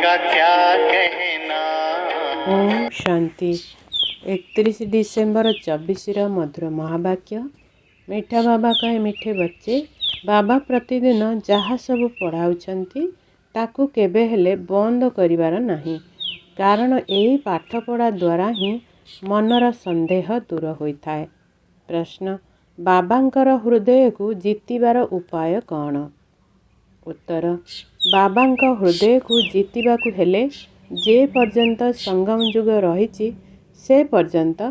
का क्या कहना। ओम शांति। 31 डिसेम्बर 24 मधुर महावाक्य। मीठा बाबा कहे मीठे बच्चे, बाबा प्रतिदिन जहाँ सब पढ़ाउछंती ताकू केबे हेले बंद करिवार नाही, कारण एही पाठपढ़ा द्वारा ही मनर संदेह दूर होइथाए। प्रश्न, बाबांकर हृदय को जीतिबार उपाय कौन? उत्तर, बाबांक हृदय को जीतिबाकू हेले जे पर्यंत संगम युग रही से पर्यंत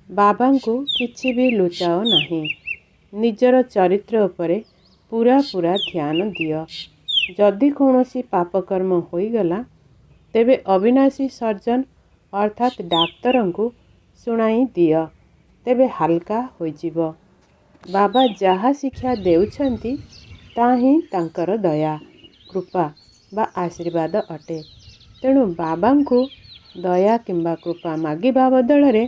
बाबांकू किछि भी लुचाओ नहीं। निजर चरित्र उपरे पूरा पूरा ध्यान दियो। जदि कौनसी पापकर्म होईगला तेबे अविनाशी सर्जन अर्थात डाक्तर को शुणाई दियो, तेबे हल्का होइजिबो। बाबा जहा शिक्षा देउछंती ताही तांकर दया कृपा बा आशीर्वाद अटे। तेणु बाबांकू दया किंबा कृपा मागिबा बदଳରେ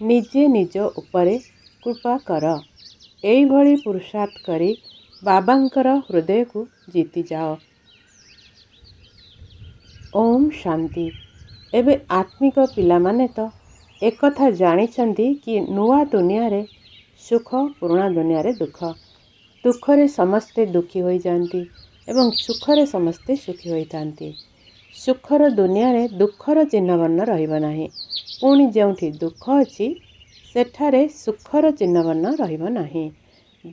निजे निज उपरे कृपा कर। एई भली पुरुषार्थ करी बाबांकर हृदय को जीति जाओ। ओम शांति। एबे आत्मिक पिला माने तो एक कथा जानिछंती कि नुआ दुनिया रे सुख, पुराना दुनिया रे दुख। दुखरे समस्ते दुखी होई जानती एवं सुखरे समस्ते सुखी होई थांती। सुखर दुनिया रे दुखर चिन्हवर्ण रहिब नाही, पुणी जेउठी दुख अछि सेठारे सुखर चिन्हवर्ण रहिब नाही।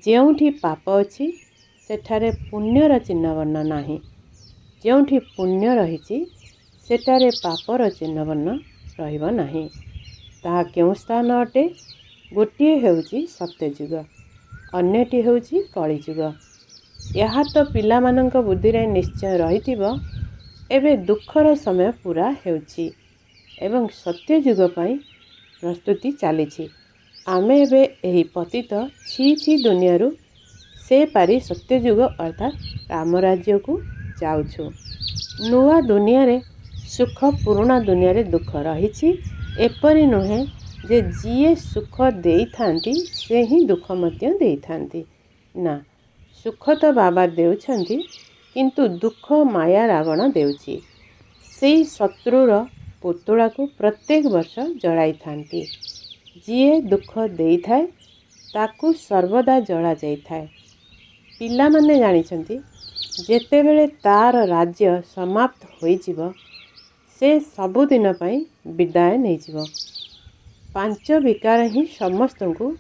जेउठी पाप अछि सेठारे पुण्यर चिन्हवर्ण नाही। जेउठी पुण्य रहिछि सेठारे पापर चिन्हवर्ण रहिब नाही। ताहा केउ स्थान अटे? गोटिए हेउछि सत्ययुग, अन्यटी हेउछि कलियुग। यहा तो पिलामानंक बुद्धि रे निश्चय रहिथिबो एबे दुखर समय पूरा हेउछि एवं सत्ययुग पई प्रस्तुति चलीछि। आमे एबे एही पतित छी छी दुनियारू से पारी सत्ययुग अर्थात राम राज्य को जाउछु। नुआ दुनिया रे सुख, पुराना दुनिया रे दुख रहिछि एपरि नुहे जे जिए सुख देई थांती से ही दुख मध्य देई थांती ना। सुख तो बाबा देउछंती किंतु दुख माया रावण देउछि। सेई शत्रुर पुतुला को प्रत्येक वर्ष जड़ाई थांती। जिए दुख देई थाए ताकू सर्वदा जड़ा जाई थाए। पिला माने जानिछंती जेतेबेले तार राज्य समाप्त होइजिवो से सबुदिन पई विदाय नेइजिवो। पांच विकार ही समस्त को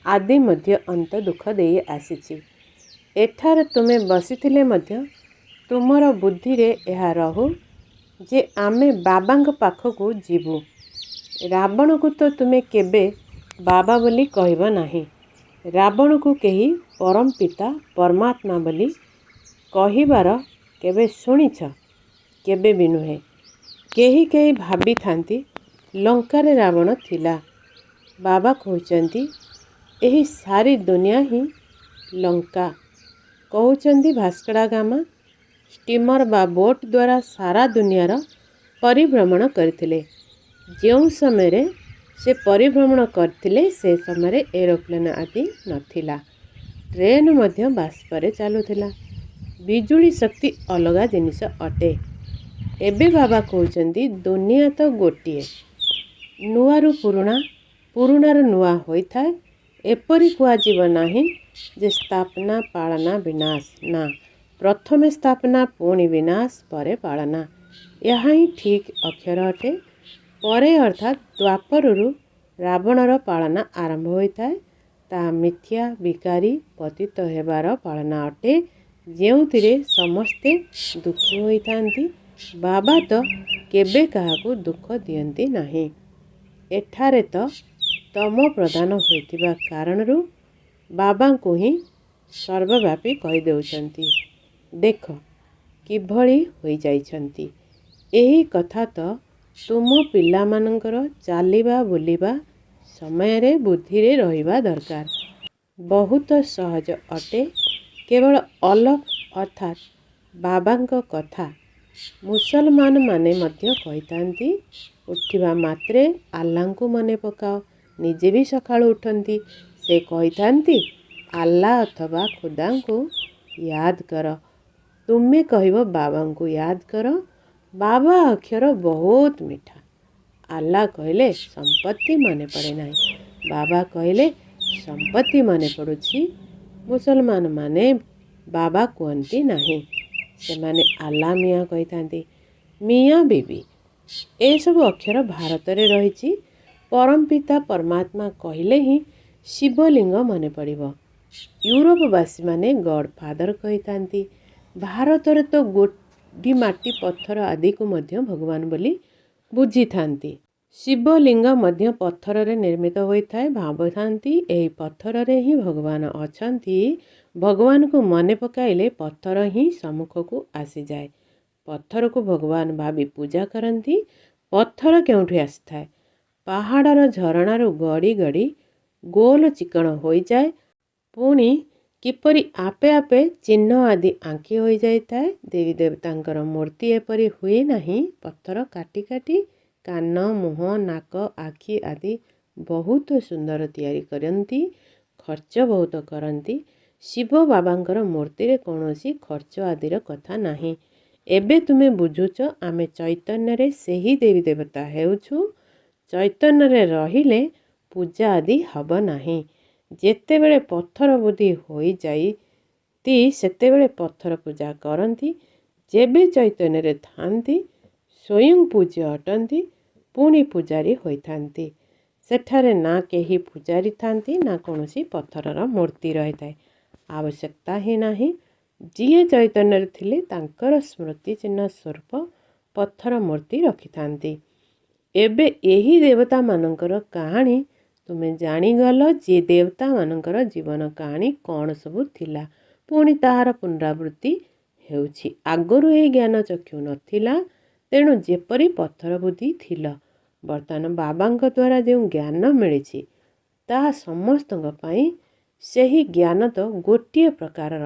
आदि मध्य अंत दुख देई आसीछि। एठार तुमे बसिथिले मध्य तुमर बुद्धि रे एहा रहु जे आमे बाबांक पाखकू जीवु। रावण को तो तुमे केबे बाबा बोली कहब नाही। रावण को केही परम पिता परमात्मा बोली कहिबार केबे सुनिछ? केबे भी नुहे। केही केही भाबी थांती लंकारे रावण थिला। बाबा कहउचंती एही सारी दुनिया ही लंका। कहउचंती भास्कड़ा गामा स्टीमर बा बोट द्वारा सारा दुनियार परिभ्रमण करथिले। जेउ समय रे से परिभ्रमण करथिले से समय रे एरोप्लेन आदि नथिला। ट्रेन मध्य बाष्परे चालुथिला। बिजुली शक्ति अलगा जिनिस अटे। एबे बाबा कहउचंती दुनिया तो गोटिए, नुआरू पुरुणा, पुरुणारू नुआ होइथाए। एपरि कुआजिब नाही जे स्थापना पालना विनाश ना, प्रथमे स्थापना पुणी विनाश परे पालना। यहाँ ही ठीक अक्षर अटे। परे अर्थात द्वापररू रावणर पालना आरंभ होइथाए। ता मिथ्या विकारी पतित हेबार पालना अटे, जेउथिरे समस्ते दुखी होइथांती। बाबा तो केबे काहाकू दुख दियंती नाही। एठारे तो तम प्रदान होइथिबा कारणरू बाबा को ही सर्वव्यापी कहि देउछंती। देख किभଳି होई जाइछंती। एही कथा तो तुम पिला मानकर चालिबा बुलिबा समय रे बुद्धि रे रहिबा दरकार। बहुत सहज अटे। केवल अलफ अर्थात बाबांक कथा मुसलमान माने मध्य कहितांती। उठिबा मात्रे आल्लाह को मने पकाओ। निजे भी सकाळु उठंती। से कहितांती आल्लाह अथवा खुदा को याद कर। तुमे कहिबो बाबा को याद कर। ବାବା ଅକ୍ଷର ବହୁତ ମିଠା। ଆଲ୍ଲା କହିଲେ ସମ୍ପତ୍ତି ମନେ ପଡ଼େ ନାହିଁ। ବାବା କହିଲେ ସମ୍ପତ୍ତି ମନେ ପଡ଼ୁଛି। ମୁସଲମାନ ମାନେ ବାବା କୁହନ୍ତି ନାହିଁ, ସେମାନେ ଆଲ୍ଲା ମିଆଁ କହିଥାନ୍ତି। ମିଆଁ ବିବି ଏସବୁ ଅକ୍ଷର ଭାରତରେ ରହିଛି। ପରମପିତା ପରମାତ୍ମା କହିଲେ ହିଁ ଶିବଲିଙ୍ଗ ମନେ ପଡ଼ିବ। ୟୁରୋପବାସୀମାନେ ଗଡ୍ ଫାଦର କହିଥାନ୍ତି। ଭାରତରେ ତ ଗୋଡ଼ି ମାଟି ପଥର ଆଦିକୁ ମଧ୍ୟ ଭଗବାନ ବୋଲି ବୁଝିଥାନ୍ତି। ଶିବଲିଙ୍ଗ ମଧ୍ୟ ପଥରରେ ନିର୍ମିତ ହୋଇଥାଏ। ଭାବୁଥାନ୍ତି ଏହି ପଥରରେ ହିଁ ଭଗବାନ ଅଛନ୍ତି। ଭଗବାନଙ୍କୁ ମନେ ପକାଇଲେ ପଥର ହିଁ ସମ୍ମୁଖକୁ ଆସିଯାଏ। ପଥରକୁ ଭଗବାନ ଭାବି ପୂଜା କରନ୍ତି। ପଥର କେଉଁଠି ଆସିଥାଏ? ପାହାଡ଼ର ଝରଣାରୁ ଗଡ଼ି ଗଡ଼ି ଗୋଲ ଚିକଣ ହୋଇଯାଏ। ପୁଣି କିପରି ଆପେ ଆପେ ଚିହ୍ନ ଆଦି ଆଙ୍କି ହୋଇଯାଇଥାଏ। ଦେବୀ ଦେବତାଙ୍କର ମୂର୍ତ୍ତି ଏପରି ହୁଏ ନାହିଁ। ପଥର କାଟି କାଟି କାନ, ମୁହଁ, ନାକ, ଆଖି ଆଦି ବହୁତ ସୁନ୍ଦର ତିଆରି କରନ୍ତି। ଖର୍ଚ୍ଚ ବହୁତ କରନ୍ତି। ଶିବ ବାବାଙ୍କର ମୂର୍ତ୍ତିରେ କୌଣସି ଖର୍ଚ୍ଚ ଆଦିର କଥା ନାହିଁ। ଏବେ ତୁମେ ବୁଝୁଛ ଆମେ ଚୈତନ୍ୟରେ ସେହି ଦେବୀ ଦେବତା ହେଉଛୁ। ଚୈତନ୍ୟରେ ରହିଲେ ପୂଜା ଆଦି ହେବ ନାହିଁ। ଯେତେବେଳେ ପଥର ବୁଦ୍ଧି ହୋଇଯାଇ ସେତେବେଳେ ପଥର ପୂଜା କରନ୍ତି। ଯେବେ ଚୈତନ୍ୟରେ ଥାନ୍ତି ସ୍ୱୟଂ ପୂଜ୍ୟ ଅଟନ୍ତି। ପୁଣି ପୂଜାରୀ ହୋଇଥାନ୍ତି। ସେଠାରେ ନା କେହି ପୂଜାରୀ ଥାନ୍ତି ନା କୌଣସି ପଥରର ମୂର୍ତ୍ତି ରହିଥାଏ। ଆବଶ୍ୟକତା ହିଁ ନାହିଁ। ଯିଏ ଚୈତନ୍ୟରେ ଥିଲେ ତାଙ୍କର ସ୍ମୃତି ଚିହ୍ନ ସ୍ୱରୂପ ପଥର ମୂର୍ତ୍ତି ରଖିଥାନ୍ତି। ଏବେ ଏହି ଦେବତାମାନଙ୍କର କାହାଣୀ ତୁମେ ଜାଣିଗଲ ଯେ ଦେବତାମାନଙ୍କର ଜୀବନ କାହାଣୀ କ'ଣ ସବୁ ଥିଲା। ପୁଣି ତାହାର ପୁନରାବୃତ୍ତି ହେଉଛି। ଆଗରୁ ଏହି ଜ୍ଞାନ ଚକ୍ଷୁ ନଥିଲା। ତେଣୁ ଯେପରି ପଥର ବୁଦ୍ଧି ଥିଲ। ବର୍ତ୍ତମାନ ବାବାଙ୍କ ଦ୍ୱାରା ଯେଉଁ ଜ୍ଞାନ ମିଳିଛି ତାହା ସମସ୍ତଙ୍କ ପାଇଁ। ସେହି ଜ୍ଞାନ ତ ଗୋଟିଏ ପ୍ରକାରର,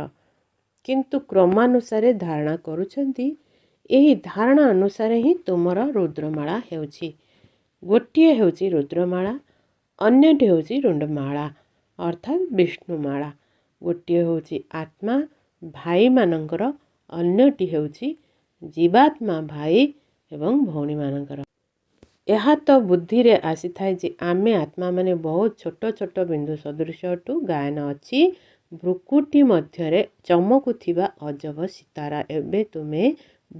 କିନ୍ତୁ କ୍ରମାନୁସାରେ ଧାରଣା କରୁଛନ୍ତି। ଏହି ଧାରଣା ଅନୁସାରେ ହିଁ ତୁମର ରୁଦ୍ରମାଳା ହେଉଛି। ଗୋଟିଏ ହେଉଛି ରୁଦ୍ରମାଳା, ଅନ୍ୟଟି ହେଉଛି ରୁଣ୍ଡମାଳା ଅର୍ଥାତ୍ ବିଷ୍ଣୁମାଳା। ଗୋଟିଏ ହେଉଛି ଆତ୍ମା ଭାଇମାନଙ୍କର, ଅନ୍ୟଟି ହେଉଛି ଜୀବାତ୍ମା ଭାଇ ଏବଂ ଭଉଣୀମାନଙ୍କର। ଏହା ତ ବୁଦ୍ଧିରେ ଆସିଥାଏ ଯେ ଆମେ ଆତ୍ମାମାନେ ବହୁତ ଛୋଟ ଛୋଟ ବିନ୍ଦୁ ସଦୃଶ ଅଟୁ। ଗାୟନ ଅଛି ଭୃକୁଟି ମଧ୍ୟରେ ଚମକୁଥିବା ଅଜବ ସିତାରା। ଏବେ ତୁମେ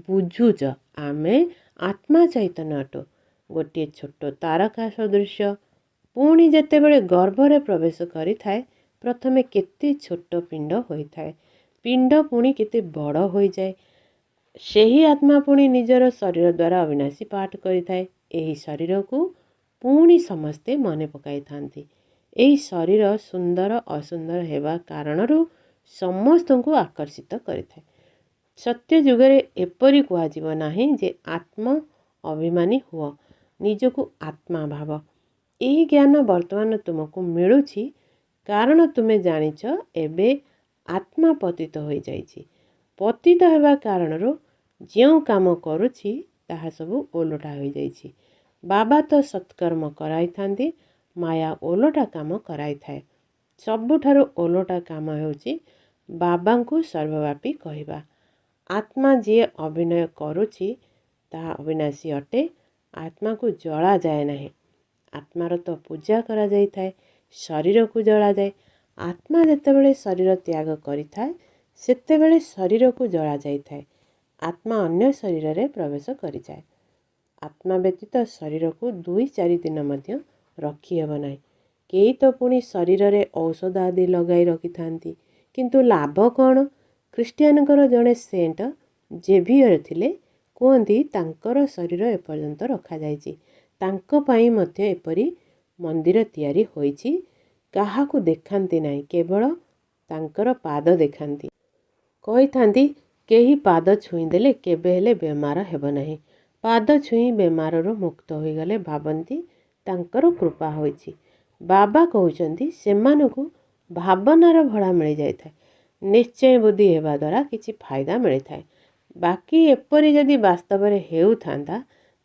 ବୁଝୁଛ ଆମେ ଆତ୍ମା ଚୈତନ୍ୟ ଅଟୁ, ଗୋଟିଏ ଛୋଟ ତାରକା ସଦୃଶ। ପୁଣି ଯେତେବେଳେ ଗର୍ଭରେ ପ୍ରବେଶ କରିଥାଏ ପ୍ରଥମେ କେତେ ଛୋଟ ପିଣ୍ଡ ହୋଇଥାଏ। ପିଣ୍ଡ ପୁଣି କେତେ ବଡ଼ ହୋଇଯାଏ। ସେହି ଆତ୍ମା ପୁଣି ନିଜର ଶରୀର ଦ୍ୱାରା ଅବିନାଶୀ ପାଠ କରିଥାଏ। ଏହି ଶରୀରକୁ ପୁଣି ସମସ୍ତେ ମନେ ପକାଇଥାନ୍ତି। ଏହି ଶରୀର ସୁନ୍ଦର ଅସୁନ୍ଦର ହେବା କାରଣରୁ ସମସ୍ତଙ୍କୁ ଆକର୍ଷିତ କରିଥାଏ। ସତ୍ୟ ଯୁଗରେ ଏପରି କୁହାଯିବ ନାହିଁ ଯେ ଆତ୍ମ ଅଭିମାନୀ ହୁଅ, ନିଜକୁ ଆତ୍ମା ଭାବ। ଏହି ଜ୍ଞାନ ବର୍ତ୍ତମାନ ତୁମକୁ ମିଳୁଛି କାରଣ ତୁମେ ଜାଣିଛ ଏବେ ଆତ୍ମା ପତିତ ହୋଇଯାଇଛି। ପତିତ ହେବା କାରଣରୁ ଯେଉଁ କାମ କରୁଛି ତାହା ସବୁ ଓଲଟା ହୋଇଯାଇଛି। ବାବା ତ ସତ୍କର୍ମ କରାଇଥାନ୍ତି, ମାୟା ଓଲଟା କାମ କରାଇଥାଏ। ସବୁଠାରୁ ଓଲଟା କାମ ହେଉଛି ବାବାଙ୍କୁ ସର୍ବବ୍ୟାପୀ କହିବା। ଆତ୍ମା ଯିଏ ଅଭିନୟ କରୁଛି ତାହା ଅବିନାଶୀ ଅଟେ। ଆତ୍ମାକୁ ଜଳାଯାଏ ନାହିଁ। ଆତ୍ମାର ତ ପୂଜା କରାଯାଇଥାଏ, ଶରୀରକୁ ଜଳାଯାଏ। ଆତ୍ମା ଯେତେବେଳେ ଶରୀର ତ୍ୟାଗ କରିଥାଏ ସେତେବେଳେ ଶରୀରକୁ ଜଳାଯାଇଥାଏ। ଆତ୍ମା ଅନ୍ୟ ଶରୀରରେ ପ୍ରବେଶ କରିଯାଏ। ଆତ୍ମା ବ୍ୟତୀତ ଶରୀରକୁ 2-4 ଦିନ ମଧ୍ୟ ରଖିହେବ ନାହିଁ। କେହି ତ ପୁଣି ଶରୀରରେ ଔଷଧ ଆଦି ଲଗାଇ ରଖିଥାନ୍ତି, କିନ୍ତୁ ଲାଭ କ'ଣ? ଖ୍ରୀଷ୍ଟିଆନଙ୍କର ଜଣେ ସେଣ୍ଟ ଜେଭିୟର ଥିଲେ। କୁହନ୍ତି ତାଙ୍କର ଶରୀର ଏପର୍ଯ୍ୟନ୍ତ ରଖାଯାଇଛି। ତାଙ୍କ ପାଇଁ ମଧ୍ୟ ଏପରି ମନ୍ଦିର ତିଆରି ହୋଇଛି। କାହାକୁ ଦେଖାନ୍ତି ନାହିଁ, କେବଳ ତାଙ୍କର ପାଦ ଦେଖାନ୍ତି। କହିଥାନ୍ତି କେହି ପାଦ ଛୁଇଁଦେଲେ କେବେ ହେଲେ ବେମାର ହେବ ନାହିଁ। ପାଦ ଛୁଇଁ ବେମାରରୁ ମୁକ୍ତ ହୋଇଗଲେ ଭାବନ୍ତି ତାଙ୍କର କୃପା ହୋଇଛି। ବାବା କହୁଛନ୍ତି ସେମାନଙ୍କୁ ଭାବନାର ଭଡ଼ା ମିଳିଯାଇଥାଏ। ନିଶ୍ଚୟ ବୁଦ୍ଧି ହେବା ଦ୍ୱାରା କିଛି ଫାଇଦା ମିଳିଥାଏ। ବାକି ଏପରି ଯଦି ବାସ୍ତବରେ ହେଉଥାନ୍ତା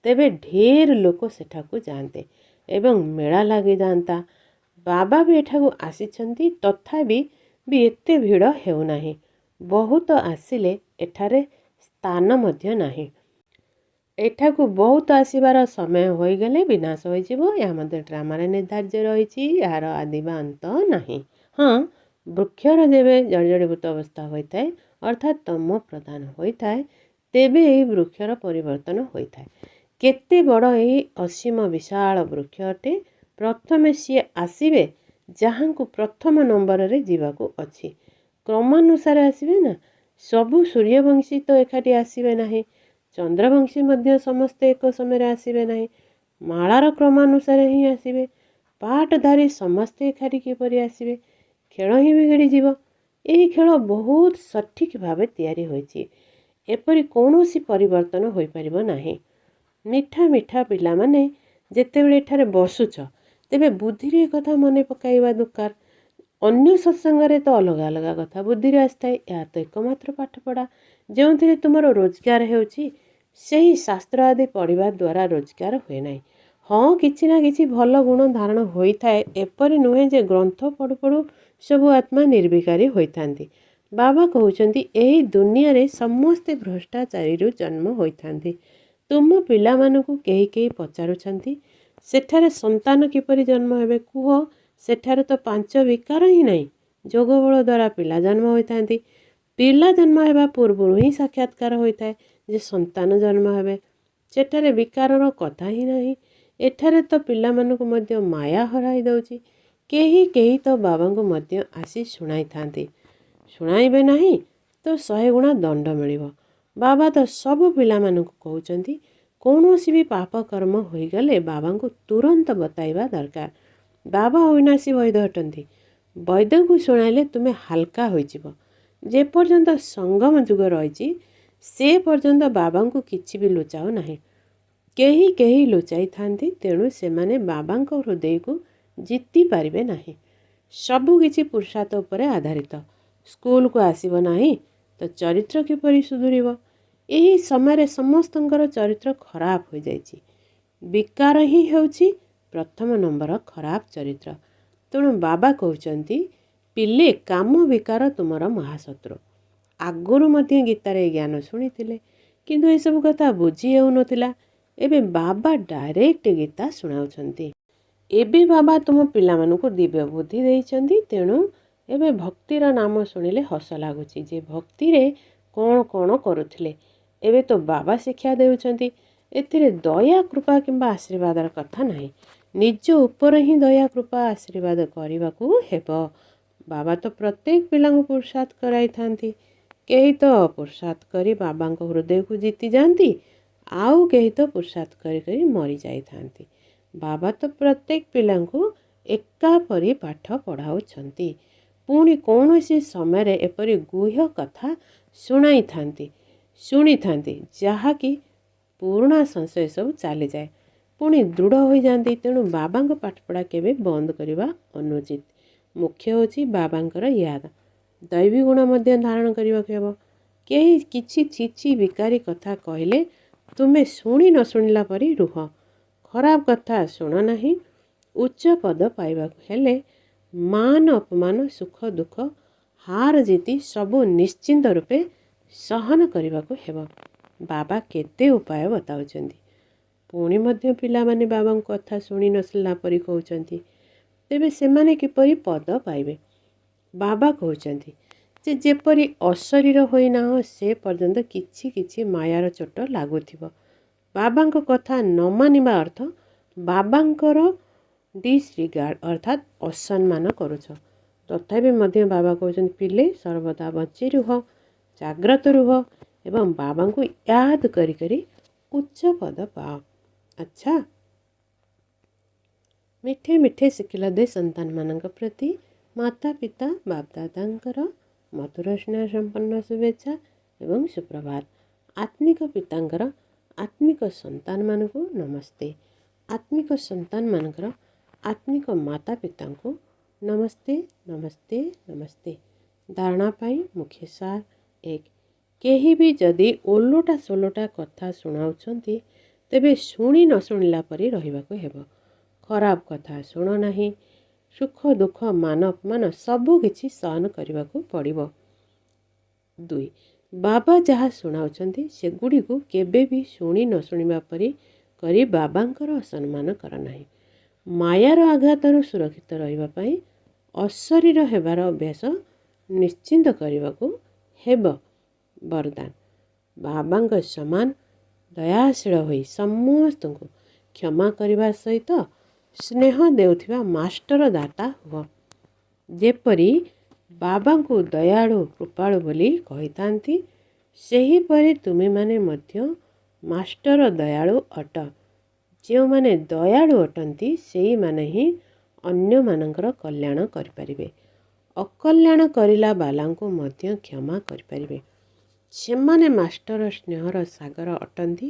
ତେବେ ଢେର ଲୋକ ସେଠାକୁ ଯାଆନ୍ତେ ଏବଂ ମେଳା ଲାଗିଯାଆନ୍ତା। ବାବା ବି ଏଠାକୁ ଆସିଛନ୍ତି, ତଥାପି ବି ଏତେ ଭିଡ଼ ହେଉନାହିଁ। ବହୁତ ଆସିଲେ ଏଠାରେ ସ୍ଥାନ ମଧ୍ୟ ନାହିଁ। ଏଠାକୁ ବହୁତ ଆସିବାର ସମୟ ହୋଇଗଲେ ବିନାଶ ହୋଇଯିବ। ଏହା ମଧ୍ୟ ଡ୍ରାମାରେ ନିର୍ଦ୍ଧାର୍ଯ୍ୟ ରହିଛି। ଏହାର ଆଦି ବା ଅନ୍ତ ନାହିଁ। ହଁ, ବୃକ୍ଷର ଯେବେ ଜର୍ଜରୀଭୂତ ଅବସ୍ଥା ହୋଇଥାଏ ଅର୍ଥାତ୍ ତମ ପ୍ରଦାନ ହୋଇଥାଏ ତେବେ ଏହି ବୃକ୍ଷର ପରିବର୍ତ୍ତନ ହୋଇଥାଏ। କେତେ ବଡ଼ ଏହି ଅସୀମ ବିଶାଳ ବୃକ୍ଷ ଅଟେ। ପ୍ରଥମେ ସିଏ ଆସିବେ ଯାହାଙ୍କୁ ପ୍ରଥମ ନମ୍ବରରେ ଯିବାକୁ ଅଛି। କ୍ରମାନୁସାରେ ଆସିବେ ନା। ସବୁ ସୂର୍ଯ୍ୟବଂଶୀ ତ ଏକାଠି ଆସିବେ ନାହିଁ। ଚନ୍ଦ୍ରବଂଶୀ ମଧ୍ୟ ସମସ୍ତେ ଏକ ସମୟରେ ଆସିବେ ନାହିଁ। ମାଳାର କ୍ରମାନୁସାରେ ହିଁ ଆସିବେ। ପାଟଧାରୀ ସମସ୍ତେ ଏକାଠି କିପରି ଆସିବେ? ଖେଳ ହିଁ ବିଗିଡ଼ିଯିବ। ଏହି ଖେଳ ବହୁତ ସଠିକ୍ ଭାବେ ତିଆରି ହୋଇଛି। ଏପରି କୌଣସି ପରିବର୍ତ୍ତନ ହୋଇପାରିବ ନାହିଁ। ମିଠା ମିଠା ପିଲାମାନେ ଯେତେବେଳେ ଏଠାରେ ବସୁଛ ତେବେ ବୁଦ୍ଧିରେ କଥା ମନେ ପକାଇବା ଦରକାର। ଅନ୍ୟ ସତ୍ସଙ୍ଗରେ ତ ଅଲଗା ଅଲଗା କଥା ବୁଦ୍ଧିରେ ଆସିଥାଏ। ଏହା ତ ଏକମାତ୍ର ପାଠପଢ଼ା ଯେଉଁଥିରେ ତୁମର ରୋଜଗାର ହେଉଛି। ସେହି ଶାସ୍ତ୍ର ଆଦି ପଢ଼ିବା ଦ୍ୱାରା ରୋଜଗାର ହୁଏ ନାହିଁ। ହଁ, କିଛି ନା କିଛି ଭଲ ଗୁଣ ଧାରଣ ହୋଇଥାଏ। ଏପରି ନୁହେଁ ଯେ ଗ୍ରନ୍ଥ ପଢ଼ୁ ପଢ଼ୁ ସବୁ ଆତ୍ମା ନିର୍ବିକାରୀ ହୋଇଥାନ୍ତି। ବାବା କହୁଛନ୍ତି ଏହି ଦୁନିଆରେ ସମସ୍ତେ ଭ୍ରଷ୍ଟାଚାରୀରୁ ଜନ୍ମ ହୋଇଥାନ୍ତି। ତୁମ ପିଲାମାନଙ୍କୁ କେହି କେହି ପଚାରୁଛନ୍ତି ସେଠାରେ ସନ୍ତାନ କିପରି ଜନ୍ମ ହେବେ କୁହ? ସେଠାରେ ତ 5 ବିକାର ହିଁ ନାହିଁ। ଯୋଗବଳ ଦ୍ୱାରା ପିଲା ଜନ୍ମ ହୋଇଥାନ୍ତି। ପିଲା ଜନ୍ମ ହେବା ପୂର୍ବରୁ ହିଁ ସାକ୍ଷାତକାର ହୋଇଥାଏ ଯେ ସନ୍ତାନ ଜନ୍ମ ହେବେ। ସେଠାରେ ବିକାରର କଥା ହିଁ ନାହିଁ। ଏଠାରେ ତ ପିଲାମାନଙ୍କୁ ମଧ୍ୟ ମାୟା ହରାଇ ଦେଉଛି। କେହି କେହି ତ ବାବାଙ୍କୁ ମଧ୍ୟ ଆସି ଶୁଣାଇଥାନ୍ତି। ଶୁଣାଇବେ ନାହିଁ ତ 100 ଗୁଣା ଦଣ୍ଡ ମିଳିବ। ବାବା ତ ସବୁ ପିଲାମାନଙ୍କୁ କହୁଛନ୍ତି କୌଣସି ବି ପାପ କର୍ମ ହୋଇଗଲେ ବାବାଙ୍କୁ ତୁରନ୍ତ ବତାଇବା ଦରକାର। ବାବା ଅବିନାଶୀ ବୈଦ୍ୟ ଅଟନ୍ତି। ବୈଦ୍ୟଙ୍କୁ ଶୁଣାଇଲେ ତୁମେ ହାଲକା ହୋଇଯିବ। ଯେପର୍ଯ୍ୟନ୍ତ ସଙ୍ଗମ ଯୁଗ ରହିଛି ସେ ପର୍ଯ୍ୟନ୍ତ ବାବାଙ୍କୁ କିଛି ବି ଲୁଚାଉ ନାହିଁ। କେହି କେହି ଲୁଚାଇଥାନ୍ତି। ତେଣୁ ସେମାନେ ବାବାଙ୍କ ହୃଦୟକୁ ଜିତି ପାରିବେ ନାହିଁ। ସବୁକିଛି ପୁରୁଷାର୍ଥ ଉପରେ ଆଧାରିତ। ସ୍କୁଲକୁ ଆସିବ ନାହିଁ ତ ଚରିତ୍ର କିପରି ସୁଧୁରିବ? ଏହି ସମୟରେ ସମସ୍ତଙ୍କର ଚରିତ୍ର ଖରାପ ହୋଇଯାଇଛି। ବିକାର ହିଁ ହେଉଛି ପ୍ରଥମ ନମ୍ବର ଖରାପ ଚରିତ୍ର। ତେଣୁ ବାବା କହୁଛନ୍ତି ପିଲେ କାମ ବିକାର ତୁମର ମହାଶତ୍ରୁ। ଆଗରୁ ମଧ୍ୟ ଗୀତାରେ ଜ୍ଞାନ ଶୁଣିଥିଲେ କିନ୍ତୁ ଏସବୁ କଥା ବୁଝି ହେଉନଥିଲା। ଏବେ ବାବା ଡାଇରେକ୍ଟ ଗୀତା ଶୁଣାଉଛନ୍ତି। ଏବେ ବାବା ତୁମ ପିଲାମାନଙ୍କୁ ଦିବ୍ୟ ବୁଦ୍ଧି ଦେଇଛନ୍ତି। ତେଣୁ ଏବେ ଭକ୍ତିର ନାମ ଶୁଣିଲେ ହସ ଲାଗୁଛି ଯେ ଭକ୍ତିରେ କ'ଣ କ'ଣ କରୁଥିଲେ। ଏବେ ତ ବାବା ଶିକ୍ଷା ଦେଉଛନ୍ତି। ଏଥିରେ ଦୟା କୃପା କିମ୍ବା ଆଶୀର୍ବାଦର କଥା ନାହିଁ। ନିଜ ଉପରେ ହିଁ ଦୟା କୃପା ଆଶୀର୍ବାଦ କରିବାକୁ ହେବ। ବାବା ତ ପ୍ରତ୍ୟେକ ପିଲାଙ୍କୁ ପୁରୁଷାର୍ଥ କରାଇଥାନ୍ତି। କେହି ତ ପୁରୁଷାର୍ଥ କରି ବାବାଙ୍କ ହୃଦୟକୁ ଜିତି ଯାଆନ୍ତି। ଆଉ କେହି ତ ପୁରୁଷାର୍ଥ କରି କରି ମରିଯାଇଥାନ୍ତି। ବାବା ତ ପ୍ରତ୍ୟେକ ପିଲାଙ୍କୁ ଏକାପରି ପାଠ ପଢ଼ାଉଛନ୍ତି। ପୁଣି କୌଣସି ସମୟରେ ଏପରି ଗୁହ୍ୟ କଥା ଶୁଣିଥାନ୍ତି ଯାହାକି ପୁରୁଣା ସଂଶୟ ସବୁ ଚାଲିଯାଏ। ପୁଣି ଦୃଢ଼ ହୋଇଯାଆନ୍ତି। ତେଣୁ ବାବାଙ୍କ ପାଠପଢ଼ା କେବେ ବନ୍ଦ କରିବା ଅନୁଚିତ। ମୁଖ୍ୟ ହେଉଛି ବାବାଙ୍କର ୟାଦ। ଦୈବୀ ଗୁଣ ମଧ୍ୟ ଧାରଣ କରିବାକୁ ହେବ। କେହି କିଛି ଛିଛି ବିକାରୀ କଥା କହିଲେ ତୁମେ ଶୁଣି ନ ଶୁଣିଲା ପରି ରୁହ। ଖରାପ କଥା ଶୁଣ ନାହିଁ। ଉଚ୍ଚ ପଦ ପାଇବାକୁ ହେଲେ ମାନ ଅପମାନ ସୁଖ ଦୁଃଖ ହାର ଜିତି ସବୁ ନିଶ୍ଚିନ୍ତ ରୂପେ ସହନ କରିବାକୁ ହେବ। ବାବା କେତେ ଉପାୟ ବତାଉଛନ୍ତି। ପୁଣି ମଧ୍ୟ ପିଲାମାନେ ବାବାଙ୍କ କଥା ଶୁଣି ନ ଶୁଣିଲା ପରି କହୁଛନ୍ତି। ତେବେ ସେମାନେ କିପରି ପଦ ପାଇବେ? ବାବା କହୁଛନ୍ତି ଯେ ଯେପରି ଅଶରୀର ହୋଇନାହ ସେ ପର୍ଯ୍ୟନ୍ତ କିଛି କିଛି ମାୟାର ଚୋଟ ଲାଗୁଥିବ। ବାବାଙ୍କ କଥା ନ ମାନିବା ଅର୍ଥ ବାବାଙ୍କର ଡିସରିଗାର୍ଡ ଅର୍ଥାତ୍ ଅସମ୍ମାନ କରୁଛ। ତଥାପି ମଧ୍ୟ ବାବା କହୁଛନ୍ତି ପିଲେ ସର୍ବଦା ବଞ୍ଚି ରୁହ, ଜାଗ୍ରତ ରୁହ ଏବଂ ବାବାଙ୍କୁ ୟାଦ କରି କରି ଉଚ୍ଚ ପଦ ପାଅ। ଆଚ୍ଛା, ମିଠେ ମିଠେ ଶିଖିଲା ଦେ ସନ୍ତାନମାନଙ୍କ ପ୍ରତି ମାତା ପିତା ବାପଦାଦାଙ୍କର ମଧୁର ସ୍ନେହ ସମ୍ପନ୍ନ ଶୁଭେଚ୍ଛା ଏବଂ ସୁପ୍ରଭାତ। ଆତ୍ମିକ ପିତାଙ୍କର ଆତ୍ମିକ ସନ୍ତାନମାନଙ୍କୁ ନମସ୍ତେ। ଆତ୍ମିକ ସନ୍ତାନମାନଙ୍କର ଆତ୍ମିକ ମାତା ପିତାଙ୍କୁ ନମସ୍ତେ ନମସ୍ତେ ନମସ୍ତେ। ଧାରଣା ପାଇଁ ମୁଖ୍ୟ ସାର 1. କେହି ବି ଯଦି ଓଲଟା ସୋଲଟା କଥା ଶୁଣାଉଛନ୍ତି ତେବେ ଶୁଣି ନ ଶୁଣିଲା ପରି ରହିବାକୁ ହେବ। ଖରାପ କଥା ଶୁଣ ନାହିଁ। ସୁଖ ଦୁଃଖ ମାନ ଅପମାନ ସବୁ କିଛି ସହନ କରିବାକୁ ପଡ଼ିବ। 2. ବାବା ଯାହା ଶୁଣାଉଛନ୍ତି ସେଗୁଡ଼ିକୁ କେବେ ବି ଶୁଣି ନ ଶୁଣିବା ପରି କରି ବାବାଙ୍କର ଅସମ୍ମାନ କର ନାହିଁ। ମାୟାର ଆଘାତରୁ ସୁରକ୍ଷିତ ରହିବା ପାଇଁ ଅଶରୀର ହେବାର ଅଭ୍ୟାସ ନିଶ୍ଚିନ୍ତ କରିବାକୁ ହେବ। ବରଦାନ ବାବାଙ୍କ ସମାନ ଦୟାଶୀଳ ହୋଇ ସମସ୍ତଙ୍କୁ କ୍ଷମା କରିବା ସହିତ ସ୍ନେହ ଦେଉଥିବା ମାଷ୍ଟର ଦାତା ହୁଅ। ଯେପରି ବାବାଙ୍କୁ ଦୟାଳୁ କୃପାଳୁ ବୋଲି କହିଥାନ୍ତି, ସେହିପରି ତୁମେମାନେ ମଧ୍ୟ ମାଷ୍ଟର ଦୟାଳୁ ଅଟ। ଯେଉଁମାନେ ଦୟାଳୁ ଅଟନ୍ତି ସେଇମାନେ ହିଁ ଅନ୍ୟମାନଙ୍କର କଲ୍ୟାଣ କରିପାରିବେ। ଅକଲ୍ୟାଣ କରିଲା ବାଲାଙ୍କୁ ମଧ୍ୟ କ୍ଷମା କରିପାରିବେ। ସେମାନେ ମାଷ୍ଟର ସ୍ନେହର ସାଗର ଅଟନ୍ତି।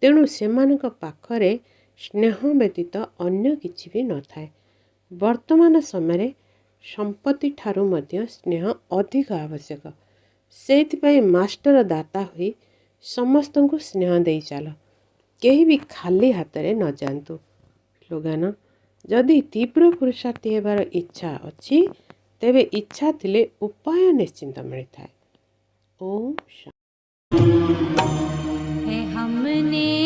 ତେଣୁ ସେମାନଙ୍କ ପାଖରେ ସ୍ନେହ ବ୍ୟତୀତ ଅନ୍ୟ କିଛି ବି ନଥାଏ। ବର୍ତ୍ତମାନ ସମୟରେ ସମ୍ପତ୍ତି ଠାରୁ ମଧ୍ୟ ସ୍ନେହ ଅଧିକ ଆବଶ୍ୟକ। ସେଇଥିପାଇଁ ମାଷ୍ଟର ଦାତା ହୋଇ ସମସ୍ତଙ୍କୁ ସ୍ନେହ ଦେଇ ଚାଲ। କେହି ବି ଖାଲି ହାତରେ ନ ଯାଆନ୍ତୁ। ସ୍ଲୋଗାନ ଯଦି ତୀବ୍ର ପୁରୁଷାର୍ଥୀ ହେବାର ଇଚ୍ଛା ଅଛି, ତେବେ ଇଚ୍ଛା ଥିଲେ ଉପାୟ ନିଶ୍ଚିନ୍ତ ମିଳିଥାଏ। ଓମ୍ है हमने